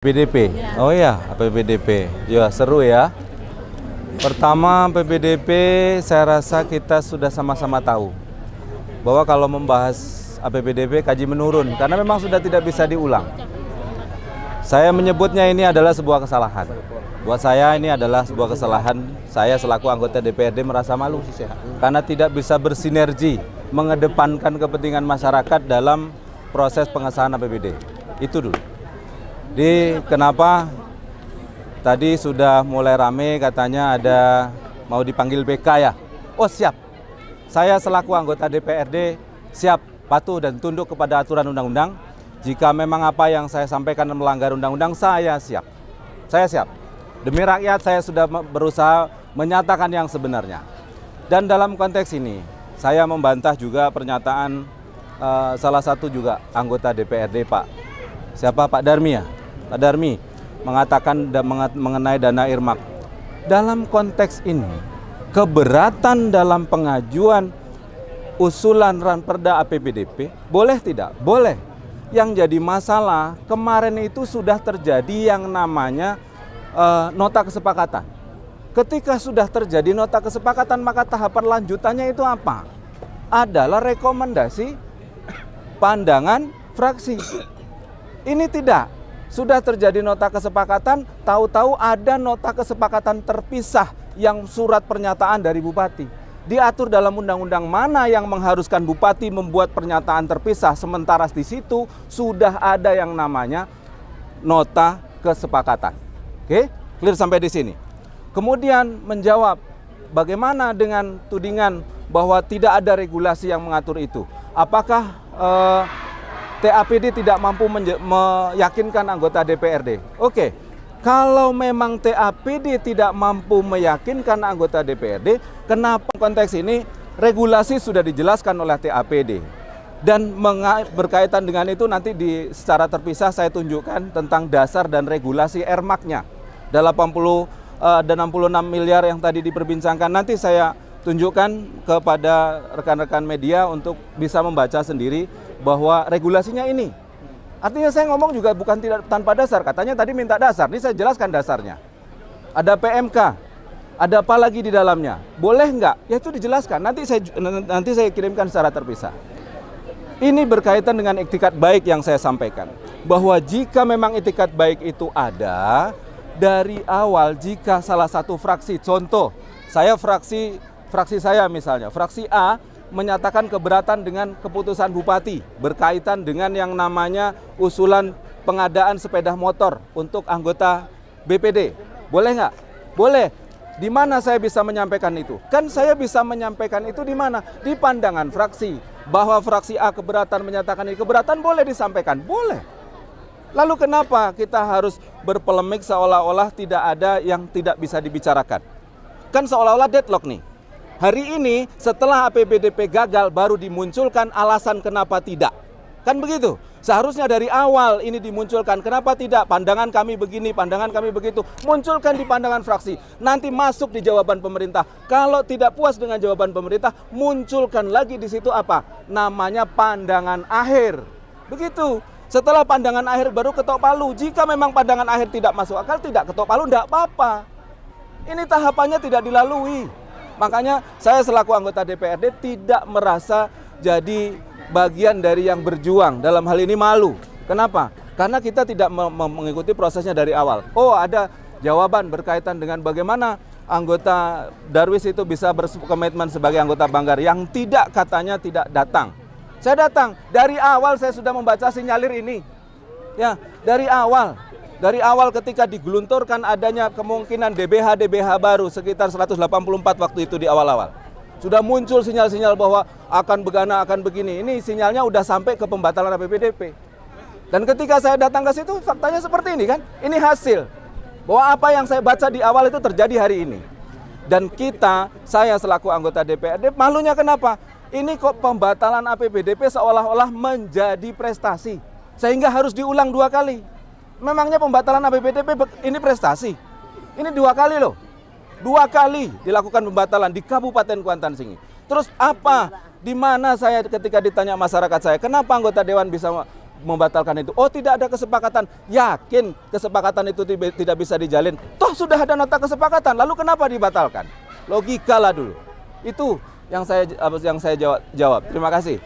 PDP. Oh iya, PPDP. Ya, seru ya. Pertama, PPDP saya rasa kita sudah sama-sama tahu bahwa kalau membahas APBDP kaji menurun karena memang sudah tidak bisa diulang. Saya menyebutnya ini adalah sebuah kesalahan. Buat saya ini adalah sebuah kesalahan. Saya selaku anggota DPRD merasa malu karena tidak bisa bersinergi mengedepankan kepentingan masyarakat dalam proses pengesahan APBD. Itu dulu. Kenapa tadi sudah mulai rame katanya ada mau dipanggil BK ya? Oh siap, saya selaku anggota DPRD siap patuh dan tunduk kepada aturan undang-undang. Jika memang apa yang saya sampaikan melanggar undang-undang, saya siap. Saya siap. Demi rakyat saya sudah berusaha menyatakan yang sebenarnya. Dan dalam konteks ini, saya membantah juga pernyataan salah satu juga anggota DPRD Pak Darmi ya? Pak Darmi mengatakan mengenai dana irmak. Dalam konteks ini, keberatan dalam pengajuan usulan ranperda APBDP boleh tidak? Boleh. Yang jadi masalah kemarin itu sudah terjadi yang namanya nota kesepakatan. Ketika sudah terjadi nota kesepakatan, maka tahapan lanjutannya itu apa? Adalah rekomendasi pandangan fraksi. Ini tidak. Sudah terjadi nota kesepakatan, tahu-tahu ada nota kesepakatan terpisah yang surat pernyataan dari bupati. Diatur dalam undang-undang mana yang mengharuskan bupati membuat pernyataan terpisah, sementara di situ sudah ada yang namanya nota kesepakatan. Oke, clear sampai di sini. Kemudian menjawab bagaimana dengan tudingan bahwa tidak ada regulasi yang mengatur itu. Apakah TAPD tidak mampu meyakinkan anggota DPRD. Oke, kalau memang TAPD tidak mampu meyakinkan anggota DPRD, kenapa konteks ini regulasi sudah dijelaskan oleh TAPD. Dan berkaitan dengan itu nanti secara terpisah saya tunjukkan tentang dasar dan regulasi RMAK-nya. 80 dan 66 miliar yang tadi diperbincangkan, nanti saya tunjukkan kepada rekan-rekan media untuk bisa membaca sendiri bahwa regulasinya ini. Artinya saya ngomong juga bukan tidak tanpa dasar. Katanya tadi minta dasar, ini saya jelaskan dasarnya. Ada PMK, ada apa lagi di dalamnya. Boleh nggak? Ya itu dijelaskan. Nanti saya kirimkan secara terpisah. Ini berkaitan dengan itikat baik yang saya sampaikan. Bahwa jika memang itikat baik itu ada, dari awal jika salah satu fraksi, contoh, fraksi saya misalnya, fraksi A, menyatakan keberatan dengan keputusan bupati berkaitan dengan yang namanya usulan pengadaan sepeda motor untuk anggota BPD. Boleh nggak? Boleh. Di mana saya bisa menyampaikan itu? Kan saya bisa menyampaikan itu di mana? Di pandangan fraksi. Bahwa fraksi A keberatan menyatakan ini keberatan boleh disampaikan? Boleh. Lalu kenapa kita harus berpolemik seolah-olah tidak ada yang tidak bisa dibicarakan? Kan seolah-olah deadlock nih. Hari ini setelah APBDP gagal baru dimunculkan alasan kenapa tidak. Kan begitu? Seharusnya dari awal ini dimunculkan. Kenapa tidak? Pandangan kami begini, pandangan kami begitu. Munculkan di pandangan fraksi. Nanti masuk di jawaban pemerintah. Kalau tidak puas dengan jawaban pemerintah, munculkan lagi di situ apa? Namanya pandangan akhir. Begitu. Setelah pandangan akhir baru ketok palu. Jika memang pandangan akhir tidak masuk akal, tidak ketok palu, tidak apa-apa. Ini tahapannya tidak dilalui. Makanya saya selaku anggota DPRD tidak merasa jadi bagian dari yang berjuang. Dalam hal ini malu. Kenapa? Karena kita tidak mengikuti prosesnya dari awal. Oh, ada jawaban berkaitan dengan bagaimana anggota Darwis itu bisa berkomitmen sebagai anggota Banggar yang tidak katanya tidak datang. Saya datang. Dari awal saya sudah membaca sinyalir ini. Ya, dari awal. Dari awal ketika digelunturkan adanya kemungkinan DBH baru sekitar 184 waktu itu di awal-awal. Sudah muncul sinyal-sinyal bahwa akan begana, akan begini. Ini sinyalnya udah sampai ke pembatalan APBDP. Dan ketika saya datang ke situ faktanya seperti ini kan. Ini hasil. Bahwa apa yang saya baca di awal itu terjadi hari ini. Dan saya selaku anggota DPRD, malunya kenapa? Ini kok pembatalan APBDP seolah-olah menjadi prestasi. Sehingga harus diulang 2 kali. Memangnya pembatalan APBDP ini prestasi? Ini 2 kali loh. 2 kali dilakukan pembatalan di Kabupaten Kuantan Sengi. Terus apa? Di mana saya ketika ditanya masyarakat saya, kenapa anggota dewan bisa membatalkan itu? Oh, tidak ada kesepakatan. Yakin kesepakatan itu tidak bisa dijalin? Toh sudah ada nota kesepakatan, lalu kenapa dibatalkan? Logika lah dulu. Itu yang saya jawab. Terima kasih.